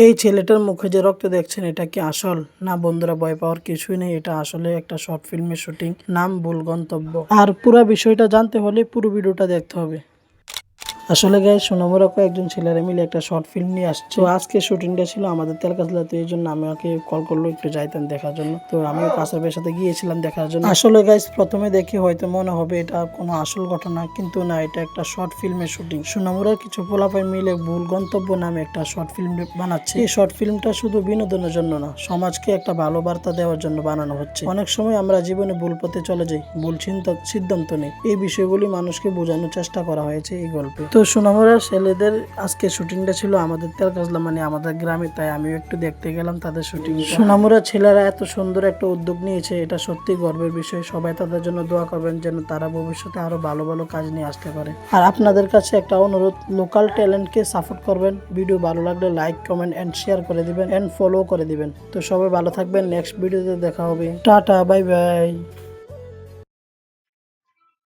এই ছেলেটার মুখে যে রক্ত দেখছেন এটা কি আসল? না বন্ধুরা, ভয় পাওয়ার কিছুই নেই। এটা আসলে একটা শর্ট ফিল্মের শুটিং, নাম ভুল গন্তব্য। আর পুরো বিষয়টা জানতে হলে পুরো ভিডিওটা দেখতে হবে। আসলে গাইস, সোনামুরা কয়েকজন ছেলেরা মিলে একটা শর্ট ফিল্ম নিয়ে আসছে। তো আজকে শুটিংটা ছিল আমাদের তেলকাজলাতে, এই জন্য আমি ওকে কল করলো একটু যাইতেন দেখার জন্য। তো আমিও কাসাবের সাথে গিয়েছিলাম দেখার জন্য। আসলে গাইস, প্রথমে দেখে হয়তো মনে হবে এটা কোনো আসল ঘটনা, কিন্তু না, এটা একটা শর্ট ফিল্মের শুটিং। সোনামুরার কিছু পোলাপাই মিলে ভুল গন্তব্য নামে একটা শর্ট ফিল্ম বানাচ্ছে। এই শর্ট ফিল্মটা শুধু বিনোদনের জন্য না, সমাজকে একটা ভালো বার্তা দেওয়ার জন্য বানানো হচ্ছে। অনেক সময় আমরা জীবনে ভুল পথে চলে যাই, ভুল সিদ্ধান্ত নেই। এই বিষয়গুলি মানুষকে বোঝানোর চেষ্টা করা হয়েছে এই গল্পে। তো সোনামুরা ছেলেদের আজকে শুটিংটা ছিল আমাদের তেলকাজলা, মানে আমাদের গ্রামে, তাই আমিও একটু দেখতে গেলাম তাদের শুটিং। সোনামুরা ছেলেরা এত সুন্দর একটা উদ্যোগ নিয়েছে, এটা সত্যি গর্বের বিষয়। সবাই তাদের জন্য দোয়া করবেন যেন তারা ভবিষ্যতে আরো ভালো ভালো কাজ নিয়ে আসতে পারে। আর আপনাদের কাছে একটা অনুরোধ, লোকাল ট্যালেন্টকে সাপোর্ট করবেন। ভিডিও ভালো লাগলে লাইক, কমেন্ট এন্ড শেয়ার করে দিবেন এন্ড ফলো করে দিবেন। তো সবাই ভালো থাকবেন, নেক্সট ভিডিওতে দেখা হবে। Tata, bye bye.